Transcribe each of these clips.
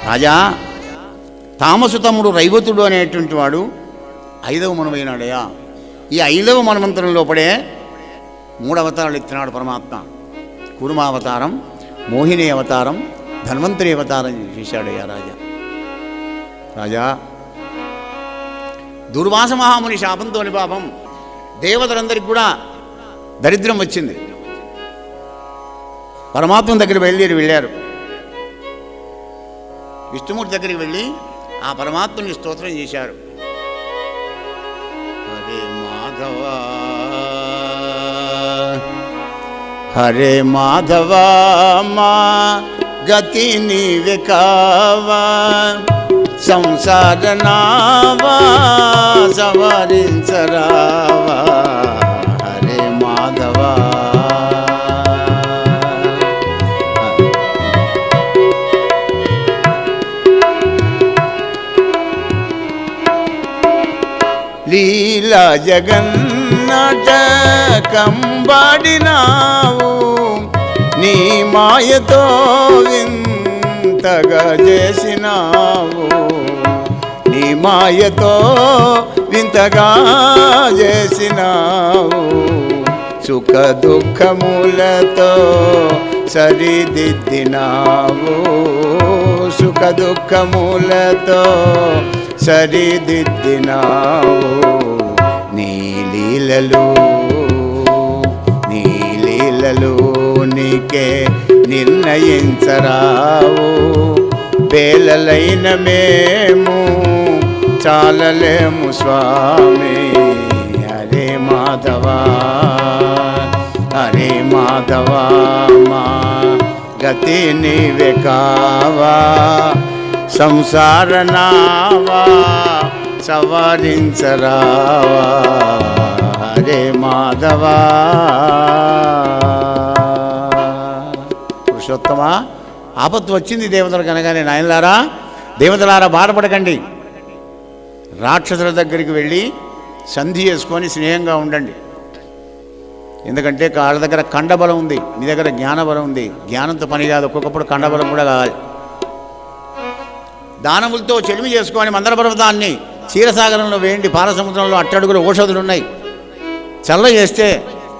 రాజా, తామసు తమ్ముడు రైవతుడు అనేటువంటి వాడు 5వ మనమైనాడయా. ఈ 5వ మన్వంతరం లోపడే 3 అవతారాలు ఎత్తినాడు పరమాత్మ. కూర్మావతారం, మోహిని అవతారం, ధన్వంతరి అవతారం చేశాడయ్యా రాజా. రాజా, దుర్వాస మహాముని శాపంతోని పాపం దేవతలందరికీ కూడా దరిద్రం వచ్చింది. పరమాత్మ దగ్గరికి వెళ్ళారు. విష్ణుమూర్తి దగ్గరికి వెళ్ళి ఆ పరమాత్మని స్తోత్రం చేశారు. హరే మాధవ హరే మాధవ మా గతి నీవే కావా, సంసార నావా సవరించరావా. హరే మాధవ లీలా జగన్నాటకంబాడినావు, నీ మాయతో వింతగా చేసినావు, నీ మాయతో వింతగా చేసినావు. సుఖ దుఃఖములతో సరిదిద్దినావు, సుఖ దుఃఖములతో సరిదిద్దినావు. నీ లీలలు నీకే నిర్ణయించరావు, బేలలైన మేము చాలలేము స్వామి. హరే మాధవ హరే మాధవ మా గతి నీవే కావా, సంసార నావా సవరించరావా. హరే మాధవ. పురుషోత్తమ, ఆపత్తు వచ్చింది దేవతలకు అనగానే, నాయనలారా దేవతలారా బాధపడకండి, రాక్షసుల దగ్గరికి వెళ్ళి సంధి చేసుకొని స్నేహంగా ఉండండి. ఎందుకంటే వాళ్ళ దగ్గర ఖండబలం ఉంది, మీ దగ్గర జ్ఞానబలం ఉంది. జ్ఞానంతో పని కాదు, ఒక్కొక్కప్పుడు ఖండబలం కూడా కావాలి. దానములతో చెలిమి చేసుకొని మందర పర్వతాన్ని క్షీరసాగరంలో వేయండి. పాలసముద్రంలో అట్టడుగులు ఔషధులు ఉన్నాయి. చల్ల చేస్తే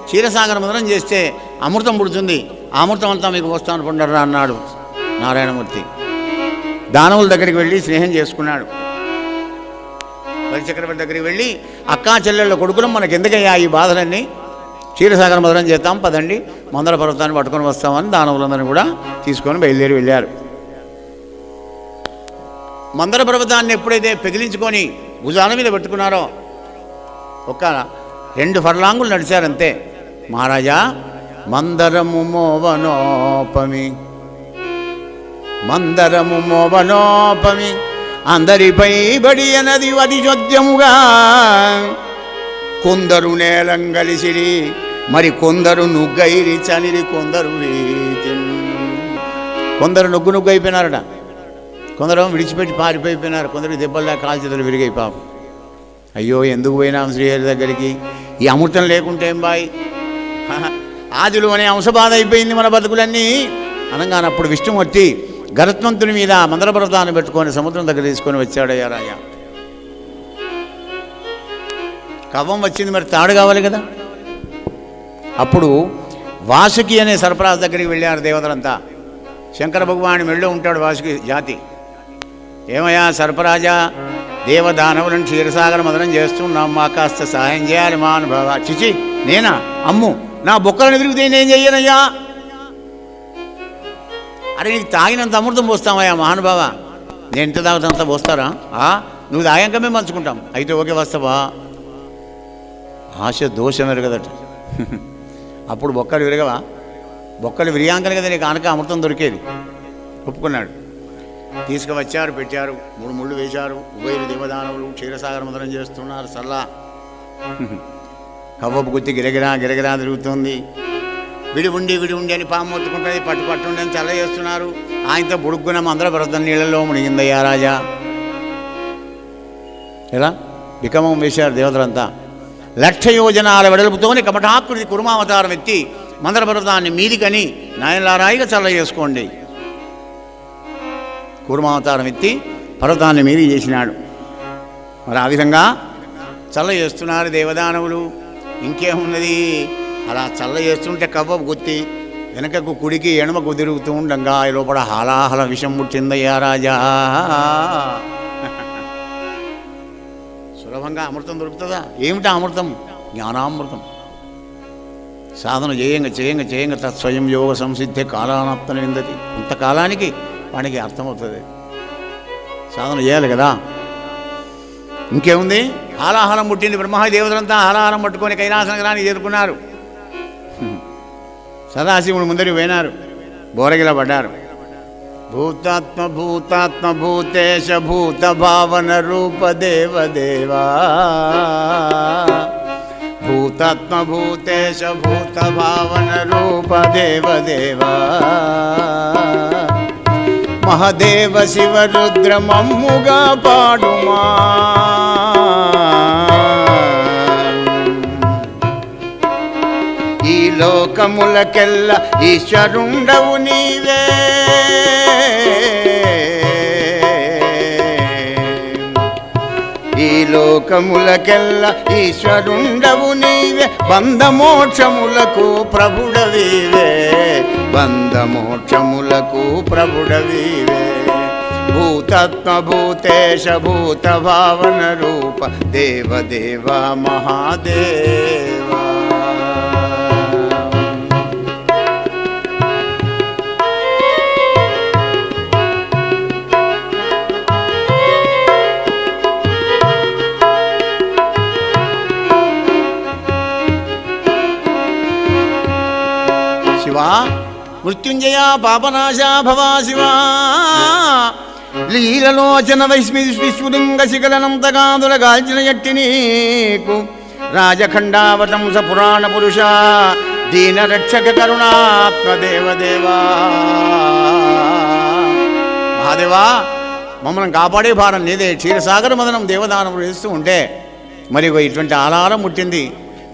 క్షీరసాగర మదనం చేస్తే అమృతం పుడుతుంది. ఆ అమృతం అంతా మీకు వస్తాను పండరా అన్నాడు నారాయణమూర్తి. దానవుల దగ్గరికి వెళ్ళి స్నేహం చేసుకున్నాడు. బలిచక్రవర్తి దగ్గరికి వెళ్ళి, అక్కా చెల్లెళ్ళ కొడుకులం మనకు ఎందుకయ్యా ఈ బాధలన్నీ, క్షీరసాగర మదనం చేద్దాం పదండి, మందర పర్వతాన్ని పట్టుకొని వస్తామని దానవులందరినీ కూడా తీసుకొని బయలుదేరి వెళ్ళారు. మందర పర్వతాన్ని ఎప్పుడైతే పెగిలించుకొని భుజాల మీద పెట్టుకున్నారో ఒక 2 ఫర్లాంగులు నడిచారంతే. మహారాజా, మందరము మోవనోపమి, మందరము మోవనోపమి, అందరిపై బడి అనది వది చోద్యముగా, కొందరు నేలంగలిసిరి మరి కొందరు నుగ్గైరి చనిరి, కొందరు కొందరు నుగ్గు అయిపోయినారట, కొందరు విడిచిపెట్టి పారిపోయిపోయినారు, కొందరు దెబ్బల్లా కాల్చేతులు విరిగాయి పాపం. అయ్యో ఎందుకు పోయినాం శ్రీహరి దగ్గరికి, ఈ అమృతం లేకుంటే ఏం బాయ్, ఆదిలోనే అంశబాధ అయిపోయింది మన బతుకులన్నీ అనగానే అప్పుడు విష్ణుమూర్తి గరుత్మంతుని మీద మందర పర్వతాన్ని పెట్టుకొని సముద్రం దగ్గర తీసుకొని వచ్చాడయ్యా రాజా. కవ్వం వచ్చింది, మరి తాడు కావాలి కదా. అప్పుడు వాసుకి అనే సర్పరాజు దగ్గరికి వెళ్ళారు దేవతలంతా. శంకర భగవాని మెళ్ళో ఉంటాడు వాసుకి జాతి. ఏమయ్యా సర్పరాజా, దేవదానవులను క్షీరసాగర మదనం చేస్తున్నాం, మా కాస్త సహాయం చేయాలి మా అనుభవ. చిచి, నేనా? అమ్ము, నా బొక్కలను విరిగితే నేను చెయ్యనయ్యా. అరే నీకు తాగినంత అమృతం పోస్తామయ్యా మహానుభావ, నేను ఎంత తాగుతంత పోస్తారా? నువ్వు తాగాక మేము పంచుకుంటాం. అయితే ఓకే వస్తావా? ఆశ దోషం ఎరగదట. అప్పుడు బొక్కలు విరగవా? బొక్కలు విరిగాంకనే కదా నీకు ఆనక అమృతం దొరికేది. ఒప్పుకున్నాడు. తీసుకువచ్చారు, పెట్టారు, 3 ముళ్ళు వేశారు. ఉభయలు దేవదానవులు క్షీరసాగర మదనం చేస్తున్నారు. సల్లా కవ్వపు గుత్తి గిరగిరా గిరగిరా తిరుగుతుంది. విడి ఉండి అని పాము మొత్తుకుంటుంది, పట్టుండి అని చల్ల చేస్తున్నారు. ఆయనతో బుడుక్కున మందర పర్వతం నీళ్ళలో మునిగిందయ్యా రాజా. ఎలా వికమం వేశారు దేవతలంతా. 1,00,000 యోజనాల వెడల్పుతోని కపటాకృతి కుర్మావతారం ఎత్తి మందర పర్వతాన్ని మీదికని నాయనలారాయిగా చల్ల చేసుకోండి. కూర్మావతారం ఎత్తి పర్వతాన్ని మీది చేసినాడు. మరి ఆ విధంగా చల్ల చేస్తున్నారు దేవదానవులు. ఇంకేమున్నది, అలా చల్ల చేస్తుంటే కవ్వపు గుత్తి వెనకకు కుడికి ఎడమకు తిరుగుతూ ఉండగా లోపల హాలాహల విషం పుట్టిందయ్యా రాజా. సులభంగా అమృతం దొరుకుతుందా? ఏమిటా అమృతం? జ్ఞానామృతం. సాధన చేయంగా చేయంగా చేయంగా తత్స్వయం యోగ సంసిద్ధే కాలానాప్తన విందతి. కొంతకాలానికి వానికి అర్థమవుతుంది. సాధన చేయాలి కదా. ఇంకేముంది, హాలాహలం పుట్టింది. బ్రహ్మాది దేవతలంతా హాలాహలం పట్టుకొని కైలాస నగరానికి చేరుకున్నారు. సదాశివుడు ముందరికి పోయినారు, బోరగిల పడ్డారు. భూతాత్మ భూతాత్మ భూతేశ భూత భావన రూప దేవదేవా. భూతాత్మ భూతేశ భూత భావన రూప దేవదేవా. మహదేవ శివ రుద్ర మమ్ముగా పాడుమా. ఈ లోకములకెల్ల ఈశ్వరుండవు నీవే. ఈ లోకములకెల్ల ఈశ్వరుండవు నీవే. బంధమోక్షములకు ప్రభుడవీవే. బంధమోక్షములకు ప్రభుడవీవే. భూతత్వ భూతేశ భూత భావన రూప దేవదేవ మహాదేవా. శివా మృత్యుంజయ పాపనాశ భవా శివా. లీలలోచన విస్ఫులింగ శిఖలనంతగాదుల గాల్చిన ఎట్టి నీకు. రాజఖండావతంస పురాణ పురుష దీన రక్షక కరుణాత్మ దేవదేవా. మహాదేవా, మమ్మల్ని కాపాడే భారం నీదే. క్షీరసాగర మదనం దేవదానములు ఇస్తూ ఉంటే మరి ఇటువంటి ఆలారం పుట్టింది.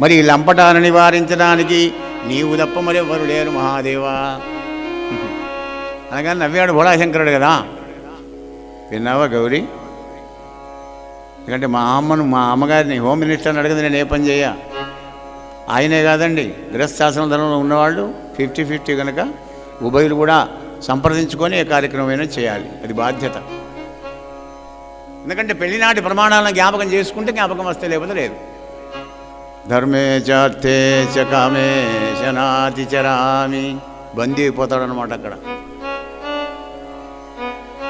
మరి లంపటాన్ని నివారించడానికి నీవు తప్ప మరి ఎవరు లేరు మహాదేవా. అనగా నవ్వాడు భోళాశంకరుడు కదా. విన్నావా గౌరీ? ఎందుకంటే మా అమ్మగారిని హోమ్ మినిస్టర్ని అడిగింది నేను ఏ పని చేయ. ఆయనే కాదండి, గృహస్థాశ్రమ ధనంలో ఉన్నవాళ్ళు 50-50 కనుక ఉభయులు కూడా సంప్రదించుకొని ఏ కార్యక్రమమైనా చేయాలి. అది బాధ్యత. ఎందుకంటే పెళ్లినాటి ప్రమాణాలను జ్ఞాపకం చేసుకుంటే జ్ఞాపకం వస్తే, లేకపోతే లేదు. ధర్మే చార్థే చ కామే శనాతి చరామి. బందీ అయిపోతాడు అనమాట అక్కడ.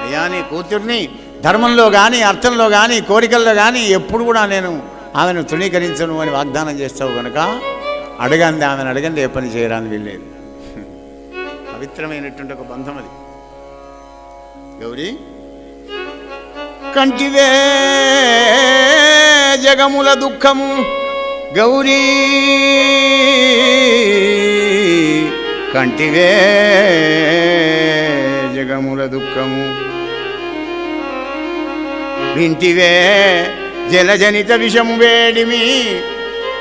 అయ్యా, నీ కూతుర్ని ధర్మంలో కానీ అర్థంలో కానీ కోరికల్లో కానీ ఎప్పుడు కూడా నేను ఆమెను తృణీకరించను అని వాగ్దానం చేస్తావు కనుక అడగండి, ఆమెను అడగండి, ఏ పని చేయరాని వీల్లేదు. పవిత్రమైనటువంటి ఒక బంధం అది. గౌరీ, కంటివే జగముల దుఃఖము. గౌరీ కంటివే జగముల దుఃఖము. వింటివే జలజనిత విషము వేడిమి.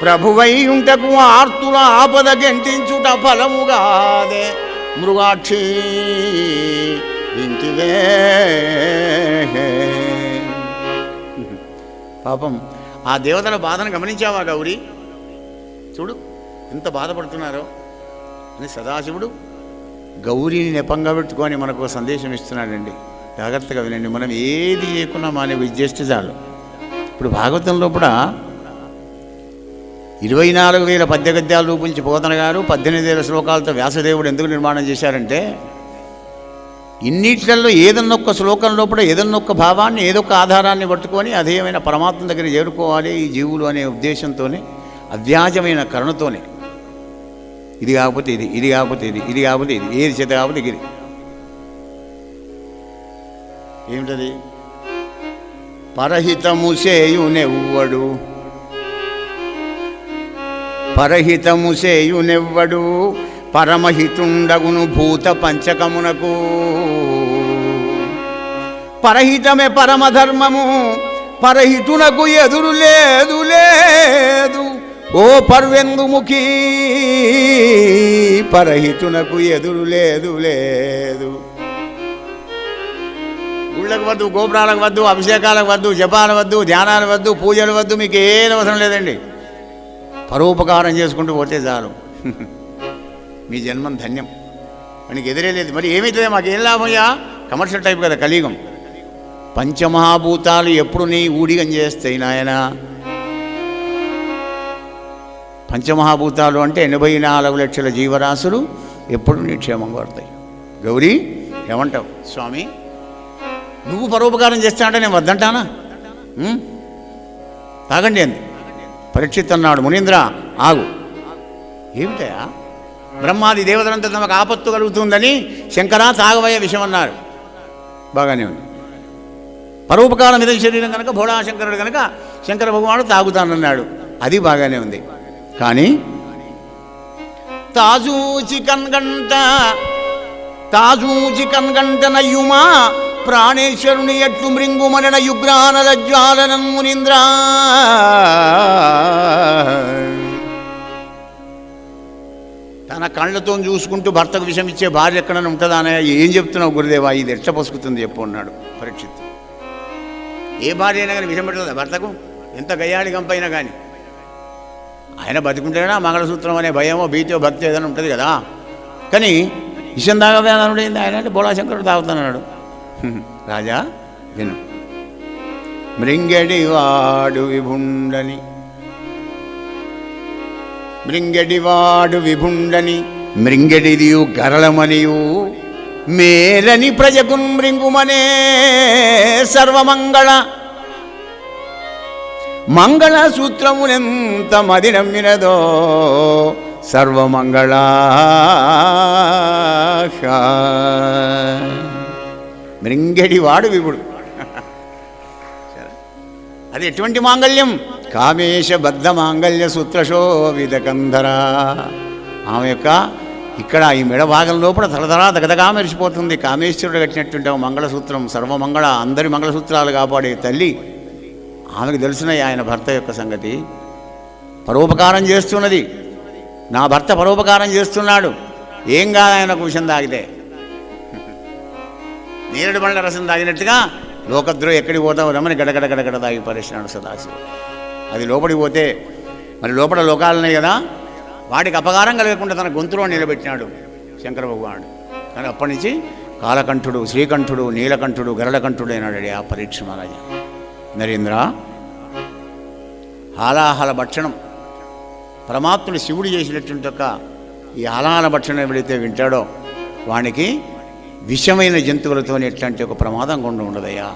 ప్రభువై ఉంటకు ఆర్తుల ఆపద గెంటించుట ఫలముగాదే. మృగాక్షి వింటివే. పాపం ఆ దేవతల బాధను గమనించావా గౌరీ? చూడు ఎంత బాధపడుతున్నారో అని సదాశివుడు గౌరీని నెపంగా పెట్టుకొని మనకు సందేశం ఇస్తున్నాడండి. జాగ్రత్తగా వినండి. మనం ఏది చేయకున్నా మానేవి ఇచ్చేస్తే చాలు. ఇప్పుడు భాగవతంలో కూడా 24,000 పద్య గద్యాలు రూపించి పోతన గారు 18,000 శ్లోకాలతో వ్యాసదేవుడు ఎందుకు నిర్మాణం చేశారంటే, ఇన్నిట్లలో ఏదన్నొక్క శ్లోకం లోపల ఏదన్నొక్క భావాన్ని ఏదొక్క ఆధారాన్ని పట్టుకొని అధేయమైన పరమాత్మ దగ్గర చేరుకోవాలి ఈ జీవులు అనే ఉద్దేశంతోనే, అవ్యాజమైన కరుణతోనే. ఇది కాకపోతే ఇది, ఇది కాకపోతే ఇది, ఇది కాకపోతే ఇది, ఏది చేత కాకపోతే ఇది. ఏమిటది? పరహితము చేయునెవ్వడు, పరహితము చేయునెవ్వడు పరమహితుండగును భూత పంచకమునకు. పరహితమే పరమధర్మము, పరహితునకు ఎదురు లేదు లేదు. ఓ పర్వెందుముఖి, పరహితునకు ఎదురు లేదు లేదు. గుళ్ళకు వద్దు, గోపురాలకు వద్దు, అభిషేకాలకు వద్దు, జపాలు వద్దు, ధ్యానాలు వద్దు, పూజలు వద్దు, మీకు ఏం అవసరం లేదండి. పరోపకారం చేసుకుంటూ పోతే చాలు. మీ జన్మం ధన్యం. మనకి ఎదురే లేదు. మరి ఏమవుతుంది? మాకేం లాభమయ్యా? కమర్షియల్ టైప్ కదా కలియుగం. పంచమహాభూతాలు ఎప్పుడు నీ ఊడిగం చేస్తాయి నాయన. పంచమహాభూతాలు అంటే 84 లక్షల జీవరాశులు ఎప్పుడు నీ క్షేమం కోరుతాయి. గౌరీ ఏమంటావు? స్వామి నువ్వు పరోపకారం చేస్తానంటే నేను వద్దంటానా? తాగండి అంది. పరీక్షిత్ అన్నాడు, మునీంద్ర ఆగు. ఏమిటయా? బ్రహ్మాది దేవతలంతా తమకు ఆపత్తు కలుగుతుందని శంకర తాగవయ్య విషయం అన్నారు. బాగానే ఉంది. పరోపకారం మీద శరీరం కనుక భోళాశంకరుడు కనుక శంకర భగవానుడు తాగుతానన్నాడు. అది బాగానే ఉంది. కానీ తాజూచి కన్గంట నయ్యుమా ప్రాణేశ్వరుని ఎట్లు మృంగుమరణ యుగ్రానల జ్వాలనం మునీంద్ర. తన కళ్ళతో చూసుకుంటూ భర్తకు విషం ఇచ్చే భార్య ఎక్కడైనా ఉంటుందా అన్నయ్య? ఏం చెప్తున్నావు గురుదేవా? ఇది ఎట్లా పసుకుతుంది చెప్పు అన్నాడు పరీక్షిత్. ఏ భార్య అయినా కానీ విషం పెడుతుందా భర్తకు? ఎంత గయ్యాడి గంపైనా కానీ. ఆయన బతికుంటేనా మంగళసూత్రం అనే భయమో భీతో భక్తి ఏదైనా ఉంటుంది కదా. కానీ విషం తాగవేదనుడైంది ఆయన అంటే బోళాశంకరుడు తాగుతున్నాడు. రాజా విను. మృంగడివాడు విభుండని మృంగడిదియు గరళమనియు మేలని ప్రజకున్ మృంగుమనే సర్వమంగళ మంగళసూత్రమునెంత మది నమ్మినదో సర్వమంగళ. మృంగడివాడు విభుడు. అది ఎటువంటి మాంగళ్యం? కామేశబద్ధ మాంగళ్య సూత్రశోభితకంధర. ఆమె యొక్క ఇక్కడ ఈ మెడ భాగం లోపల తలతలా దగదగా మెరిసిపోతుంది. కామేశ్వరుడు కట్టినటువంటి మంగళసూత్రం సర్వమంగళ, అందరి మంగళసూత్రాలు కాపాడే తల్లి. ఆమెకు తెలుసున్నాయి ఆయన భర్త యొక్క సంగతి. పరోపకారం చేస్తున్నది. నా భర్త పరోపకారం చేస్తున్నాడు. ఏం కాదు ఆయనకు విషం తాగితే. నేరేడు పండ్ల రసం తాగినట్టుగా లోకద్రోహి ఎక్కడికి పోతావు రమని గడగడ గడగడ తాగి పరిశ్రాడు సదాశివుడు. అది లోపలికి పోతే మరి లోపల లోకాలున్నాయి కదా, వాటికి అపకారం కలగకుండా తన గొంతులో నిలబెట్టినాడు శంకర భగవానుడు. కానీ అప్పటి నుంచి కాలకంఠుడు, శ్రీకంఠుడు, నీలకంఠుడు, గరళకంఠుడు అయినాడు ఆ పరీక్ష మహారాజా. నరేంద్ర, హాలాహల భక్షణం పరమాత్ముడు శివుడు చేసినటువంటి ఒక ఈ హాలాహల భక్షణం ఎవడైతే వింటాడో వానికి విషమైన జంతువులతో ఎట్లాంటి ఒక ప్రమాదం కొండ ఉండదయ్యా.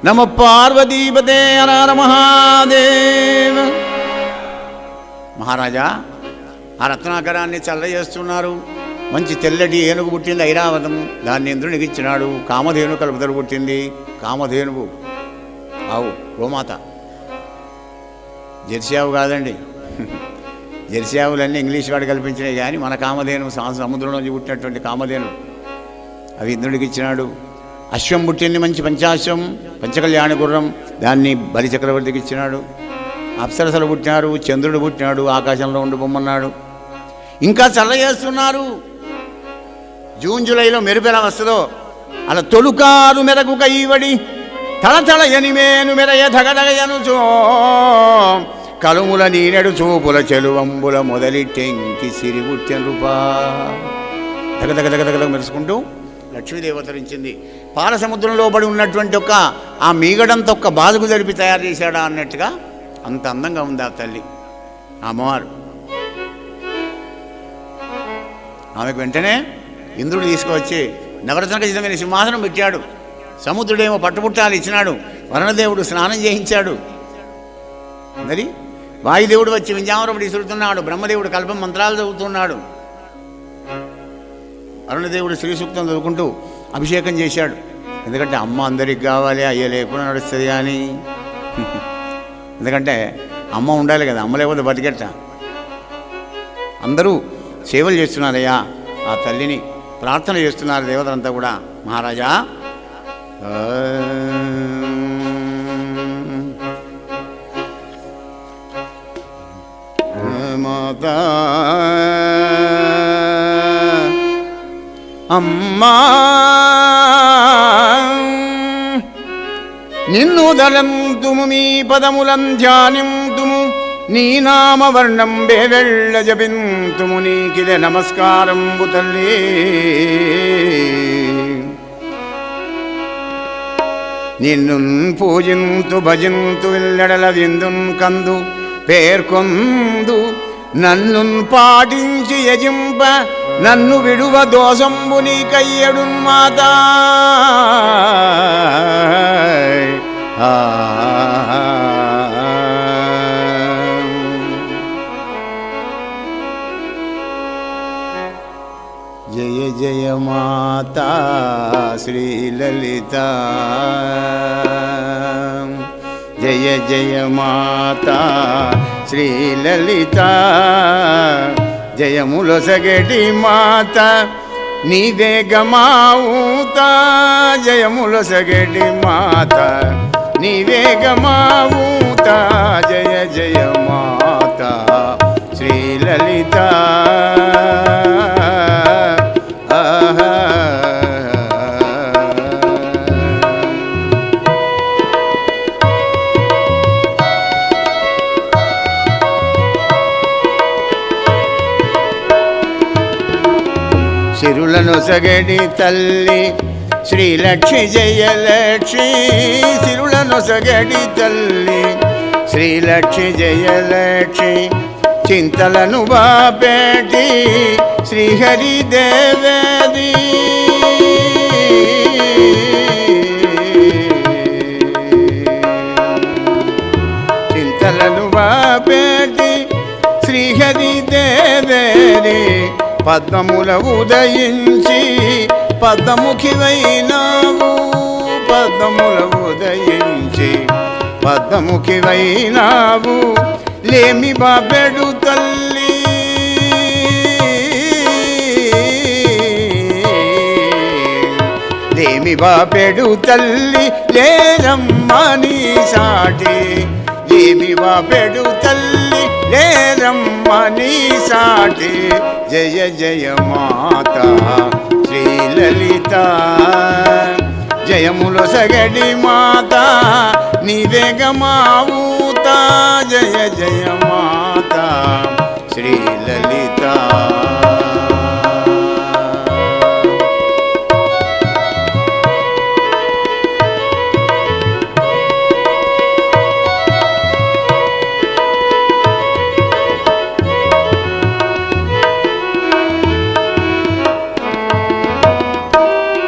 నమ పార్వతీపదే హర మహాదేవ. మహారాజా, ఆ రత్నాకరాన్ని చల్లజేస్తున్నారు. మంచి తెల్లటి ఏనుగు పుట్టింది ఐరావతము. దాన్ని ఇంద్రునికి ఇచ్చినాడు. కామధేను కలుపుతలు పుట్టింది. కామధేనువు ఆవు గోమాత. జెర్సీ ఆవు కాదండి. జెర్సీ ఆవులన్నీ ఇంగ్లీష్ వాడు కల్పించినాయి. కానీ మన కామధేను సముద్రంలోంచి పుట్టినటువంటి కామధేను అవి ఇంద్రుడికి ఇచ్చినాడు. అశ్వం పుట్టింది, మంచి పంచాశ్వం, పంచకళ్యాణ గుర్రం. దాన్ని బలి చక్రవర్తికి ఇచ్చినాడు. అప్సరసలు పుట్టినారు. చంద్రుడు పుట్టినాడు. ఆకాశంలో ఉండి బొమ్మన్నాడు. ఇంకా చల్ల చేస్తున్నారు. జూన్ జూలైలో మెరుపెలా వస్తుందో అలా తొలుకారు మెరకు కైవడి తళతళ ఎనిమేను మెరయ ధగధగయనుచో కలుముల నీనెడు చూపుల చెలువంబుల మొదలిట్టెంకి సిరి పుట్టెనుపా. దగదగదగదగ మెరుసుకుంటూ లక్ష్మీదేవి అవతరించింది. పాల సముద్రంలో పడి ఉన్నటువంటి ఆ మీగడంతో ఒక్క బాదుకు జరిపి తయారు చేశాడా అన్నట్టుగా అంత అందంగా ఉంది ఆ తల్లి, ఆ అమ్మవారు. ఆమెకు వెంటనే ఇంద్రుడు తీసుకువచ్చి నవరత్న ఖచ్చితమైన సింహాసనం పెట్టాడు. సముద్రుడేమో పట్టుపుట్టాలు ఇచ్చినాడు. వరుణదేవుడు స్నానం చేయించాడు. మరి వాయుదేవుడు వచ్చి వింజామరముడు ఇసురుతున్నాడు. బ్రహ్మదేవుడు కల్పం మంత్రాలు చదువుతున్నాడు. అరుణదేవుడు శ్రీ సూక్తం చదువుకుంటూ అభిషేకం చేశాడు. ఎందుకంటే అమ్మ అందరికి కావాలి, అయ్య లేకుండా నడుస్తుంది. కానీ ఎందుకంటే అమ్మ ఉండాలి కదా, అమ్మ లేకపోతే బతికెట్ట. అందరూ సేవలు చేస్తున్నారయ్యా, ఆ తల్లిని ప్రార్థన చేస్తున్నారు దేవతలంతా కూడా. మహారాజా, మాతా అమ్మా నిన్ను దళంతుము మీ పదములం ధ్యానింతుము నీ నామవర్ణం బేవెళ్ళ జపింతుము నీకిద నమస్కారంబు తల్లి నిన్ను పూజింతు భజింతు విల్లడల విందున్ కందు పేర్కొందు నన్ను పాటించి యజింప నన్ను విడువ దోషంబు నీకయ్యడు మాతా జయ జయ మాతా శ్రీలలిత జయ జయ మాతా శ్రీలలిత జయములొసగటి మాత నీవే గమావుత జయములొసగటి మాత నీవే గమావుత జయ జయ మాత శ్రీలలిత సిరులనొసగడి తల్లి శ్రీలక్ష్మి జయలక్ష్మి సిరులనొసగడి తల్లి శ్రీలక్ష్మి జయలక్ష్మి చింతలను బాపేటి శ్రీహరి దేవేది చింతలను బాపేటి శ్రీహరి దేవేది పద్మముల ఉదయించి పద్మముఖివైనావు పద్మముల ఉదయించి పద్మముఖివైనావు లేమి బాబెడు తల్లి లేమి బాబెడు తల్లి లేరమ్మని సాటి లేమి బాబెడు తల్లి లేరమ్మని సాటి జయ జయ మాత శ్రీలలిత జయములొసగడి మాత నీవే గమావుత జయ జయ మాత శ్రీలలిత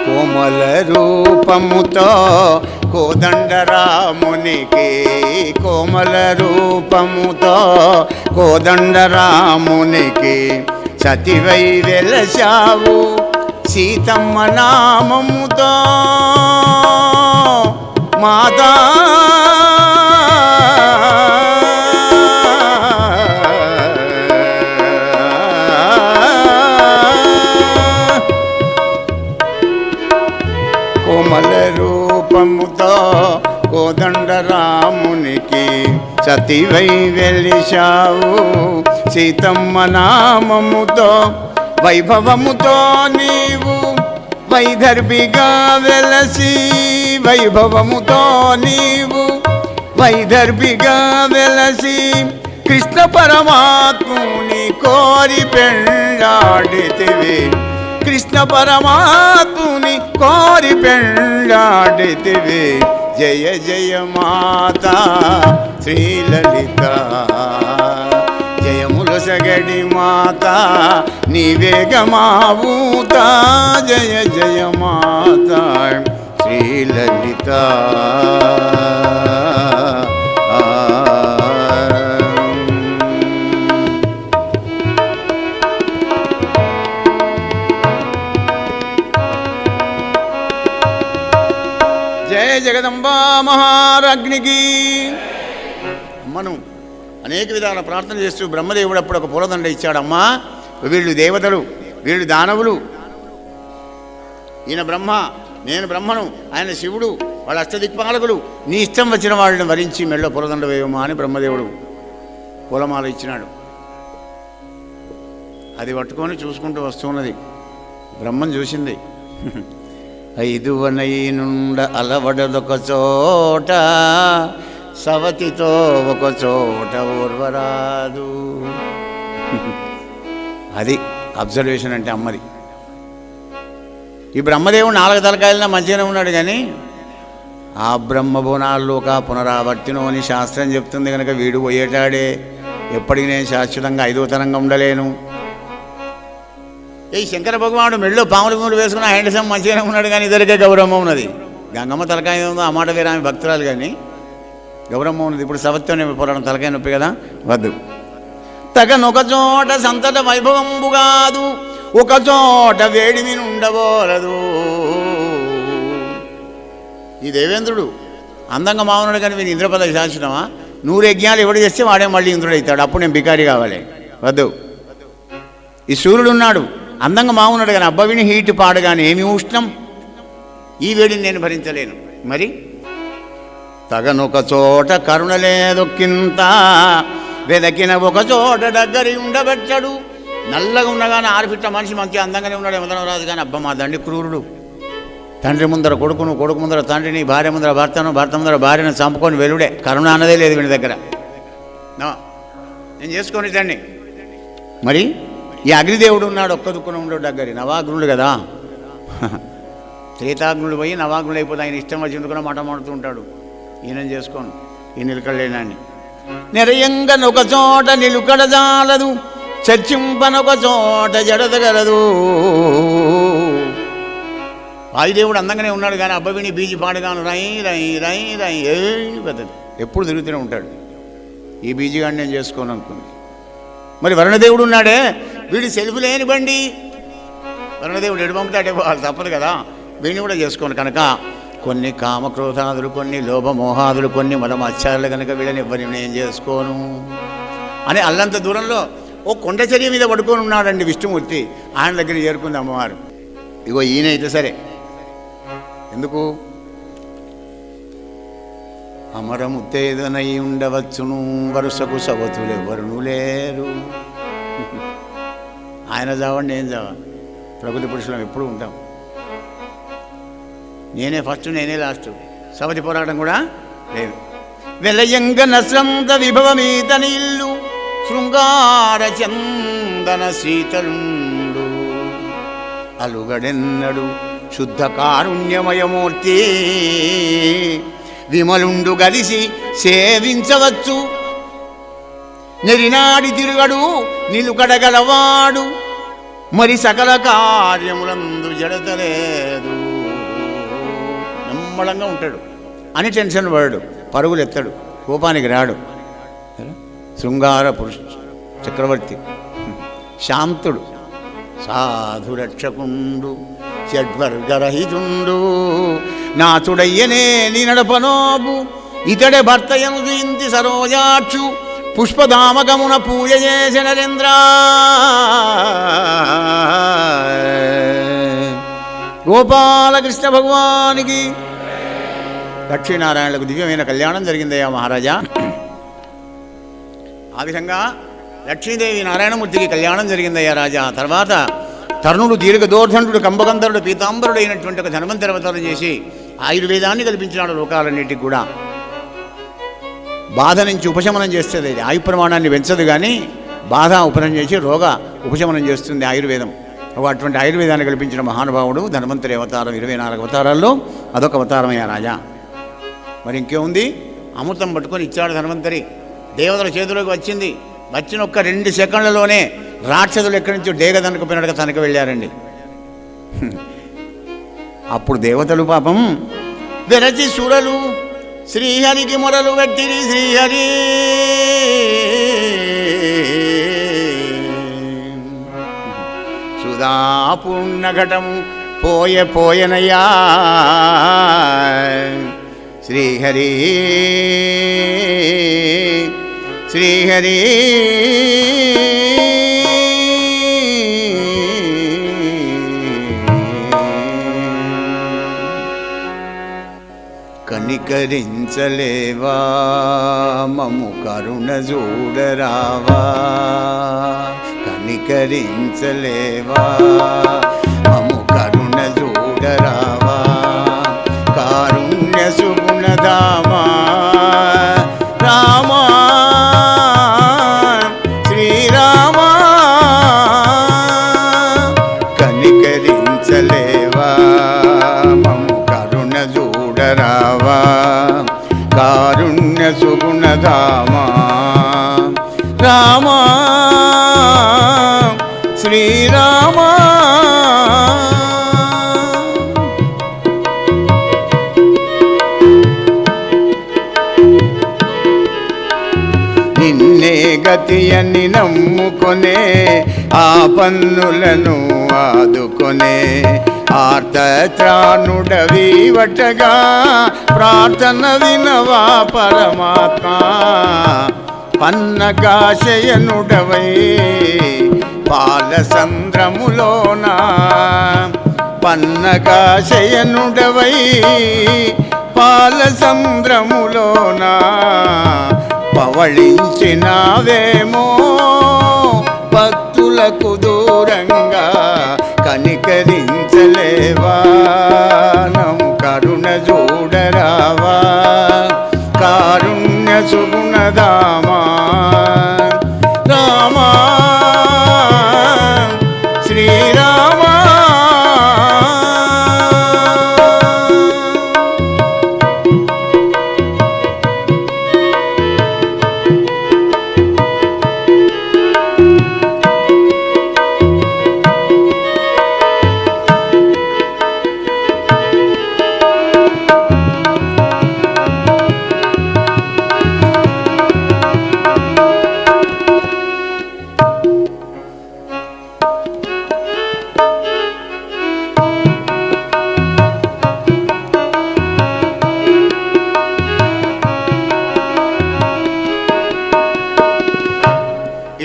కోమల రూపముతో కోదండరామునికి కోమల రూపముతో కోదండరామునికి సతివై వెలశావు సీతమ్మ నామముతో మాతా కోమల రూపముతో కోదండరామునికి సతివై వెలిశావు సీతమ్మ నామముతో వైభవముతో నీవు వైదర్భిగా వెలసి వైభవముతో నీవు వైదర్భిగా వెలసి కృష్ణ పరమాత్ముని కోరి పెళ్ళాడితివి కృష్ణ పరమాత్ముని కోరి పెళ్ళాడితివి జయ జయ మాతా శ్రీలలిత జయములొసగడి మాత నీవే గమావుత జయ జయ మాత శ్రీలలిత జయ జగదంబా మహారాజ్ఞికి. అమ్మను అనేక విధాల ప్రార్థన చేస్తూ బ్రహ్మదేవుడు అప్పుడు ఒక పూలదండ ఇచ్చాడమ్మా. వీళ్ళు దేవతలు, వీళ్ళు దానవులు, ఈయన బ్రహ్మ, నేను బ్రహ్మను, ఆయన శివుడు, వాళ్ళ అష్టదిక్పాలకులు, నీ ఇష్టం వచ్చిన వాళ్ళని వరించి మెళ్ళో పూలదండ వేయమ్మా అని బ్రహ్మదేవుడు పూలమాల ఇచ్చినాడు. అది పట్టుకొని చూసుకుంటూ వస్తున్నది. బ్రహ్మను చూసింది. ఐదువనై నుండ అలవడదొక చోట సవతితో ఒక చోట ఓర్వరాదు. అది అబ్జర్వేషన్ అంటే అమ్మది. ఈ బ్రహ్మదేవుడు 4 తలకాయలన్నా మంచిగానే ఉన్నాడు, కానీ ఆ బ్రహ్మబోనాల్లో ఒక పునరావర్తినో అని శాస్త్రం చెప్తుంది కనుక వీడు పోయేటాడే. ఎప్పటికీ నేను శాశ్వతంగా 5వ తరంగా ఉండలేను. ఈ శంకర భగవానుడు మెళ్ళో పాములు మూడు వేసుకున్న హ్యాండ్సమ్ మంచిగానే ఉన్నాడు, కానీ ఇద్దరికే గౌరవం ఉన్నది. గంగమ్మ తలకాయ ఉందో ఆ మాట వేరే, ఆమె భక్తురాలు, కానీ గౌరవం ఉన్నది. ఇప్పుడు సవత్వనే పోరాటం తలకాయ నొప్పి కదా, వద్దు. తగనొక చోట సంతట వైభవంబు కాదు, ఒక చోట వేడిమి ఉండబోరదు. ఈ దేవేంద్రుడు అందంగా మామూలుడు, కానీ వీని ఇంద్రపదవి శాశ్వతమా? 100 యజ్ఞాలు ఎవడు చేస్తే వాడే మళ్ళీ ఇంద్రుడు అవుతాడు. అప్పుడు నేను బికారి కావాలి, వద్దు. ఈ సూర్యుడు ఉన్నాడు, అందంగా మామూలుడు, కానీ అబ్బవిని హీట్ పాడు, కానీ ఏమి ఉష్ణం. ఈ వేడిని నేను భరించలేను. మరి తగనొక చోట కరుణ లేదొక్కింత, వెదకిన ఒక చోట దగ్గరి ఉండబెట్టడు. నల్లగా ఉండగానే ఆరిపిట్ట మనిషి మంచి అందంగానే ఉన్నాడు యమధర్మరాజు, కానీ అబ్బ మా తండ్రి క్రూరుడు. తండ్రి ముందర కొడుకును, కొడుకు ముందర తండ్రిని, భార్య ముందర భర్తను, భర్త ముందర భార్యను చంపుకొని వెలుడే. కరుణ అన్నదే లేదు వీడి దగ్గర. నేను చేసుకొని తండ్రి. మరి ఈ అగ్నిదేవుడు ఉన్నాడు, ఒక్క దుక్కున ఉండడు దగ్గర. నవాగ్నుడు కదా, త్రేతాగ్నుడు పోయి నవాగ్నుడు అయిపోతే ఆయన ఇష్టం వచ్చి ఎందుకున్నా మాట మాడుతూ ఉంటాడు. ఈయన చేసుకోను, ఈ నిలకడలేనాన్ని. నిరయంగనొక చోట నిలుకడ జాలదు, చర్చింపనొక చోట జడదగలదు. వాయుదేవుడు అందంగానే ఉన్నాడు, కానీ అబ్బవిని బీజి పాడుగాను రై రై రై రై పెద్దది ఎప్పుడు తిరుగుతూనే ఉంటాడు. ఈ బీజిగాడిని నేను చేసుకోను అనుకుంది. మరి వరుణదేవుడు ఉన్నాడే, వీడి సెల్ఫ్ లేని బండి. వరుణదేవుడు ఎడు పంపుతాడే వాళ్ళు తప్పదు కదా, వీడిని కూడా చేసుకోను. కనుక కొన్ని కామక్రోధాదులు, కొన్ని లోభమోహాదులు, కొన్ని మలమత్యాలు కనుక వీళ్ళని ఎవరిని నేను చేసుకోను అని అల్లంత దూరంలో ఓ కొండచర్య మీద పడుకొని ఉన్నాడండి విష్ణుమూర్తి. ఆయన దగ్గర చేరుకుంది అమ్మవారు. ఇగో ఈయనైతే సరే, ఎందుకు అమరముత్తేదనై ఉండవచ్చును, వరుసకు సవతులు ఎవరును లేరు. ఆయన చావండి, నేను చావా. ప్రకృతి పురుషులం ఎప్పుడు ఉంటాం. నేనే ఫస్ట్, నేనే లాస్ట్. సవతి పోరాటం కూడా లేదు. వెలయంగ నస్రంత విభవమీతని ఇల్లు, శృంగార చందన శీతలుండు. అలుగడెన్నడు శుద్ధ కారుణ్యమయమూర్తి, విమలుండు గలిసి సేవించవచ్చు. నెరినాడి తిరుగడు నిలుకడగలవాడు, మరి సకల కార్యములందు జడతలేదు. నమ్మడంగా ఉంటాడు, అని టెన్షన్ పడడు, పరుగులు ఎత్తడు, కోపానికి రాడు. శృంగార పురుష చక్రవర్తి, శాంతుడు, సాధురక్షకుండు, షడ్వర్గరహితుండు. నాచుడయ్యనే నీ నడపనోబు, ఇతడే భర్తయను ఇంతి సరోజాక్షు. పుష్పధామకమున పూజ చేసిన నరేంద్ర. గోపాలకృష్ణ భగవానికి లక్ష్మీనారాయణలకు దివ్యమైన కళ్యాణం జరిగిందయ్యా మహారాజా. ఆ విధంగా లక్ష్మీదేవి నారాయణమూర్తికి కళ్యాణం జరిగిందయ్యా రాజా. తర్వాత తరుణుడు దీర్ఘదోర్ధనుడు కంబగంధరుడు పీతాంబరుడు అయినటువంటి ఒక ధన్వంతరి అవతారం చేసి ఆయుర్వేదాన్ని కల్పించినాడు లోకాలన్నిటికి కూడా. బాధ నుంచి ఉపశమనం చేస్తుంది. ఆయు ప్రమాణాన్ని పెంచదు, కానీ బాధ ఉపశమనం చేసి రోగ ఉపశమనం చేస్తుంది ఆయుర్వేదం. అటువంటి ఆయుర్వేదాన్ని కల్పించిన మహానుభావుడు ధన్వంతరి అవతారం. 24 అవతారాల్లో అదొక అవతారమయ్యా రాజా. మరి ఇంకేముంది, అమృతం పట్టుకొని ఇచ్చాడు ధన్వంతరి. దేవతల చేతిలోకి వచ్చింది. వచ్చిన ఒక్క 2 సెకండ్లలోనే రాక్షసులు ఎక్కడి నుంచో డేగదనుకుపోయినట్టుగా తనకు వెళ్ళారండి. అప్పుడు దేవతలు పాపం వెరచి సురలు శ్రీహరికి మొరలు పెట్టిరి. శ్రీహరి సుధాపూర్ణ ఘటము పోయనయ్యా. శ్రీహరి శ్రీహరి కనికరించలేవా మము కరుణ చూడరావా. కనికరించలేవా మము కరుణ చూడరావా. కారుణ్య సుగుణధామా రామా శ్రీరామా. నిన్నే గతి అని నమ్ముకొనే ఆ పన్నులను ఆదుకొనే ఆర్తత్రాణుడవీవటగా ప్రార్థన వినవా పరమాత్మ. పన్నగాశయనుడవై పాలసంద్రములోన పన్నగాశయనుడవై పాలసంద్రములోన పవళించినావేమో భక్తులకు దూరంగా కనికరించలేవా నము కరుణ చూడరావా కారుణ్య సుగుణధామా రామా శ్రీరామా.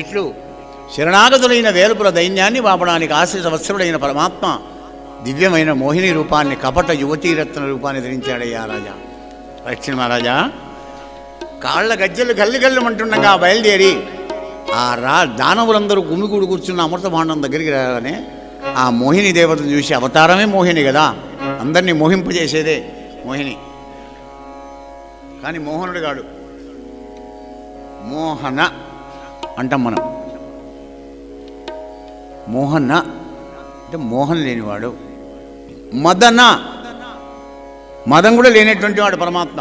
ఇట్లు శరణాగతులైన వేలుపుల దైన్యాన్ని వాపడానికి ఆశ్రిత వత్సరుడైన పరమాత్మ దివ్యమైన మోహిని రూపాన్ని కపట యువతీరత్న రూపాన్ని ధరించాడయ్యా రాజా. లక్ష్మీ మహారాజా కాళ్ళ గజ్జలు గల్లిగల్లుమంటుండగా బయలుదేరి ఆ దానవులందరూ గుమిగూడు కూర్చున్న అమృత భాండం దగ్గరికి రాగానే ఆ మోహిని దేవతను చూసి, అవతారమే మోహిని కదా, అందరినీ మోహింపజేసేదే మోహిని, కానీ మోహనుడు గాడు. మోహన అంటాం మనం. మోహన అంటే మోహన్ లేనివాడు. మదన మదం కూడా లేనటువంటి వాడు పరమాత్మ.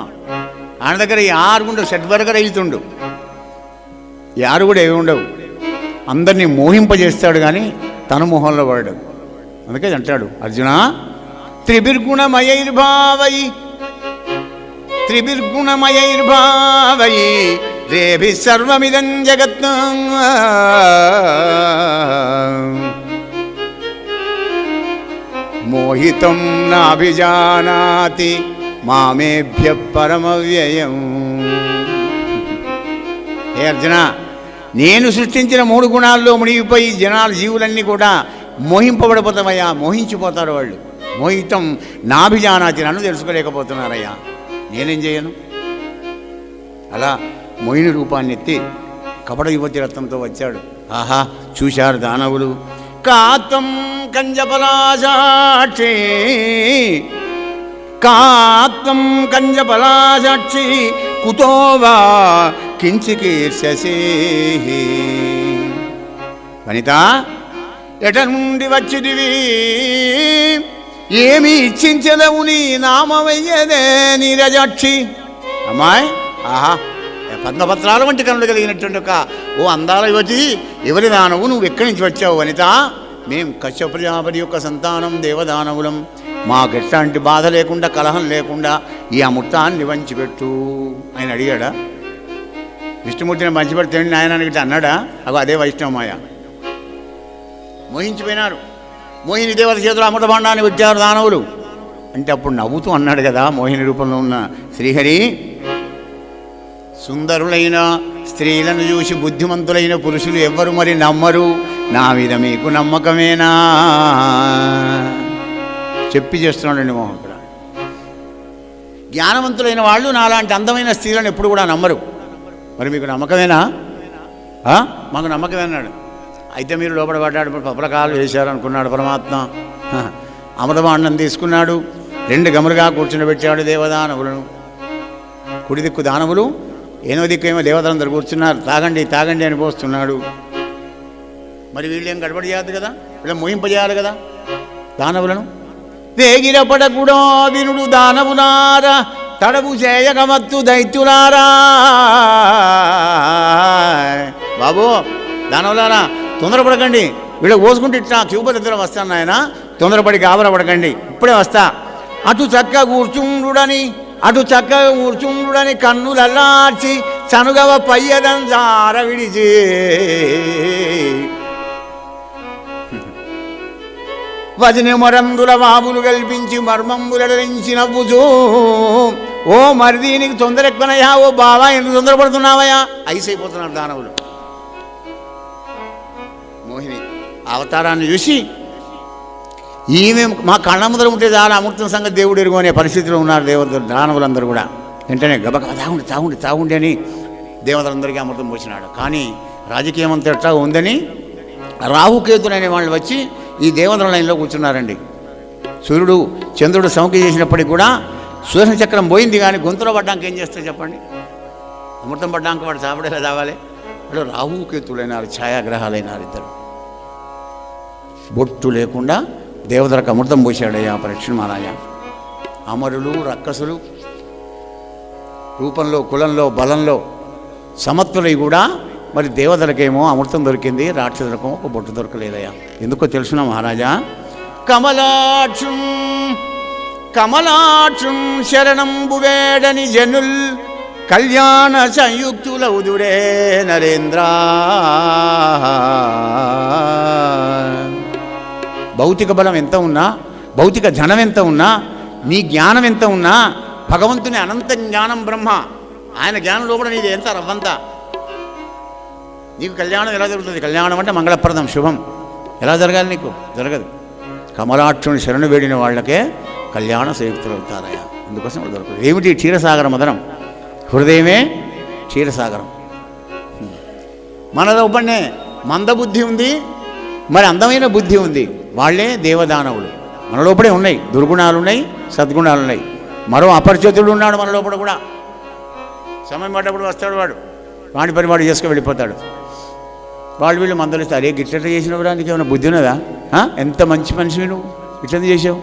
ఆయన దగ్గర యారుగుండు షడ్వర్గ రహితుండు, యారు కూడా ఏమి ఉండవు. అందరినీ మోహింపజేస్తాడు కానీ తన మోహంలో పడడు. అందుకే అంటాడు అర్జున, త్రిభిర్గుణమయైర్భావై త్రిభిర్గుణమయైర్భావై రేభి సర్వమిదం జగత్ మోహితం నాభిజానాతి మామేభ్య పరమవ్యయం. హే అర్జున, నేను సృష్టించిన 3 గుణాల్లో మునిగిపోయి జీవులన్నీ కూడా మోహింపబడిపోతామయ్యా, మోహించిపోతారు వాళ్ళు. మోహితం నాభిజానాతి, నన్ను తెలుసుకోలేకపోతున్నారయ్యా, నేనేం చేయను. అలా మోహిని రూపాన్ని ఎత్తి కపట యువతి రత్నంతో వచ్చాడు. ఆహా, చూశారు దానవులు. కాతం కంజపలాసాక్షి కాత్వం కంజపలాసాక్షి కుతోవా కించికీర్షసి. వనిత, ఎట నుండి వచ్చిదివి, ఏమి ఇచ్చించదవు నీ నామవయ్యదే నీరజాక్షి. అమ్మాయి, ఆహా, పద్మపత్రాల వంటి కనులు కలిగినటువంటి ఒక ఓ అందాల యువతి, ఎవరి దానవు, నువ్వు ఎక్కడి నుంచి వచ్చావు వనిత? మేం కశ్యప ప్రజాపతి యొక్క సంతానం, దేవదానవులం. మాకు ఎట్లాంటి బాధ లేకుండా, కలహం లేకుండా ఈ అమృతాన్ని వంచిపెట్టు ఆయన అడిగాడా? విష్ణుమూర్తిని పంచిపెడితే నాయనానికి అన్నాడా? అగో అదే వైష్ణవమాయ. మోహించిపోయినారు. మోహిని దేవత చేతులు అమృత భాండాన్ని వచ్చారు దానవులు. అంటే అప్పుడు నవ్వుతూ అన్నాడు కదా మోహిని రూపంలో ఉన్న శ్రీహరి, సుందరులైన స్త్రీలను చూసి బుద్ధిమంతులైన పురుషులు ఎవ్వరు మరి నమ్మరు, నా మీద మీకు నమ్మకమేనా? చెప్పి చేస్తున్నాడండి మోహకుడు. జ్ఞానవంతులైన వాళ్ళు నాలాంటి అందమైన స్త్రీలను ఎప్పుడు కూడా నమ్మరు. మరి మీకు నమ్మకమేనా? మాకు నమ్మకమేనాడు. అయితే మీరు లోపల పడ్డాడు, పపలకాలు వేశారు అనుకున్నాడు పరమాత్మ. అమృతభాండం తీసుకున్నాడు, 2 గములుగా కూర్చుండబెట్టాడు దేవదానవులను. కుడి దిక్కు దానవులు, 8వ దిక్కు ఏమో దేవతలందరూ కూర్చున్నారు. తాగండి తాగండి అని పోస్తున్నాడు. మరి వీళ్ళేం గడబడి చేయద్దు కదా, వీళ్ళని మోహింపజేయాలి కదా దానవులను. వేగిరపడకుడా వినుడు దానవునార తడవు చేయగమత్తు దైత్యులారా. బాబు దానవులారా తొందరపడకండి, వీళ్ళకి పోసుకుంటే ఇట్లా క్యూబర్ ఇద్దరు వస్తాను ఆయన, తొందరపడి గాబరపడకండి, ఇప్పుడే వస్తా. అటు చక్క కూర్చుండుడని కన్నులల్లార్చి చనుగవ పయ్యదంజార విడిచి వదిని మరందుల బాబులు కల్పించి మర్మంబులరించి నవ్వుచూ, ఓ మరిది నీకు తొందర ఎక్కువనయ్యా, ఓ బావా ఎందుకు తొందరపడుతున్నావయ్యా, ఐసైపోతున్నారు దానవులు. మోహిని అవతారాన్ని చూసి ఈమె మా కళ్ళ ముందర ఉంటే చాలా అమృతం సంగతి దేవుడు ఎరుగు అనే పరిస్థితిలో ఉన్నారు దానవులందరూ కూడా. వెంటనే గబగబ తాగుండి అని దేవతలందరికీ అమృతం పోసినాడు. కానీ రాజకీయం అంతా ఎట్లా ఉందని రాహుకేతులు అనే వాళ్ళు వచ్చి ఈ దేవతల లైన్లో కూర్చున్నారండి. సూర్యుడు చంద్రుడు సౌఖ్య చేసినప్పటికీ కూడా సుదర్శన చక్రం పోయింది, కానీ గొంతులో పడ్డాక ఏం చేస్తే చెప్పండి, అమృతం పడ్డాక వాడు చాపడేలా చావాలి. వాళ్ళు రాహుకేతులైనారు, ఛాయాగ్రహాలైనారు ఇద్దరు. బొట్టు లేకుండా దేవతలకు అమృతం పోసాడయ్యా పరీక్షణ మహారాజ. అమరులు రక్కసులు రూపంలో కులంలో బలంలో సమత్తులై కూడా మరి దేవతలకేమో అమృతం దొరికింది, రాక్షసులకు ఒక బొట్టు దొరకలేదయ్యా. ఎందుకో తెలుసునా మహారాజా? కమలాక్షం శరణంబు వేడని జనుల్ కళ్యాణ సంయుక్తుల ఉదురే నరేంద్ర. భౌతిక బలం ఎంత ఉన్నా, భౌతిక ధనం ఎంత ఉన్నా, నీ జ్ఞానం ఎంత ఉన్నా, భగవంతుని అనంత జ్ఞానం బ్రహ్మ, ఆయన జ్ఞానంలో కూడా నీది ఎంత రవ్వంతా. నీకు కళ్యాణం ఎలా జరుగుతుంది? కళ్యాణం అంటే మంగళప్రదం, శుభం. ఎలా జరగాలి? నీకు జరగదు. కమలాక్షుని శరణు వేడిన వాళ్ళకే కళ్యాణ సంయుక్తులు అవుతారయ్యా. అందుకోసం వాళ్ళు దొరకదు. ఏమిటి? క్షీరసాగర మదనం. హృదయమే క్షీరసాగరం. మనలో పడినే మందబుద్ధి ఉంది, మరి అందమైన బుద్ధి ఉంది. వాళ్ళే దేవదానవులు. మన లోపడే ఉన్నాయి, దుర్గుణాలు ఉన్నాయి, సద్గుణాలు ఉన్నాయి. మరో అపరిచితుడు ఉన్నాడు మన లోపల కూడా. సమయం పడ్డప్పుడు వస్తాడు వాడు, వాడి పని వాడు చేసుకుని వెళ్ళిపోతాడు. వీళ్ళు మందలిస్తారు, అరే గిట్ల చేసినప్పుడు నీకు ఏమైనా బుద్ధి ఉన్నదా? ఎంత మంచి మనిషివి నువ్వు, ఇట్లా చేసావు.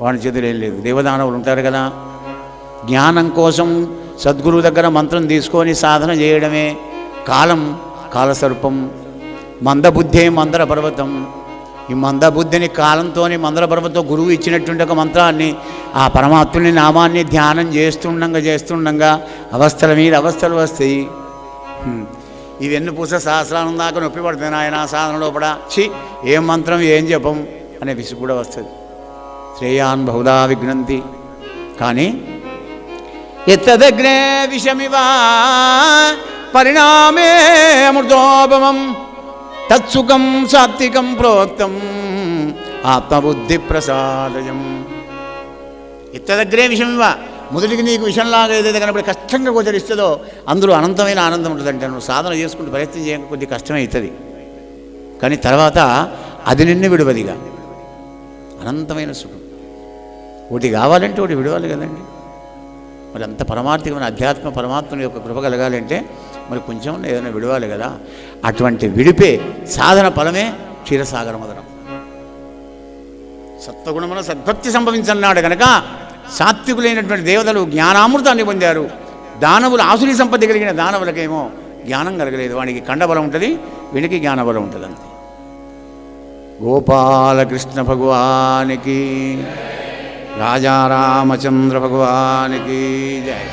వాడి చేతులు ఏం లేదు. దేవదానవులు ఉంటారు కదా. జ్ఞానం కోసం సద్గురువు దగ్గర మంత్రం తీసుకొని సాధన చేయడమే. కాలస్వరూపం. మందబుద్ధే మందర పర్వతం. ఈ మందబుద్ధిని కాలంతో మందర పర్వతం గురువు ఇచ్చినటువంటి ఒక మంత్రాన్ని, ఆ పరమాత్ముని నామాన్ని ధ్యానం చేస్తుండగా అవస్థల మీద అవస్థలు వస్తాయి. ఈ వెన్నుపూస సహస్రానం దాకా నొప్పి పడుతుంది ఆయన సాధనలో పడా. ఏం మంత్రం ఏం జపం అనే విసుగు కూడా వస్తుంది. శ్రేయాన్ బహుదా విఘ్నంతి. కానీ ఎత్తదగ్నే విషమివా పరిణామే అమృతోపమం తత్సుఖం సాత్వికం ప్రోక్తం ఆత్మబుద్ధి ప్రసాదయం. ఎత్తదగ్రే విషమివా, మొదటికి నీకు విషంలాగా ఏదైతే కనబడి కష్టంగా గోచరిస్తుందో అందులో అనంతమైన ఆనందం ఉంటుందంటే, నువ్వు సాధన చేసుకుంటూ ప్రయత్నం చేయక కొద్ది కష్టమే అవుతుంది, కానీ తర్వాత అది నిన్ను విడవదిగా అనంతమైన సుఖం. ఒకటి కావాలంటే ఒకటి విడవాలి కదండి. మరి అంత పరమార్థికమైన అధ్యాత్మ పరమాత్మ యొక్క కృప కలగాలంటే మరి కొంచెం ఏదైనా విడవాలి కదా. అటువంటి విడిపే సాధన ఫలమే క్షీరసాగర మదనం. సత్వగుణమున సద్భక్తి సంభవించన్నాడు కనుక సాత్వికులైనటువంటి దేవతలు జ్ఞానామృతాన్ని పొందారు. దానవులు ఆసురీ సంపత్తి కలిగిన దానవులకేమో జ్ఞానం కలగలేదు. వానికి కండబలం ఉంటుంది, వీనికి జ్ఞానబలం ఉంటుంది. అంతే. గోపాలకృష్ణ భగవానికి, రాజా రామచంద్ర భగవానికి జయ.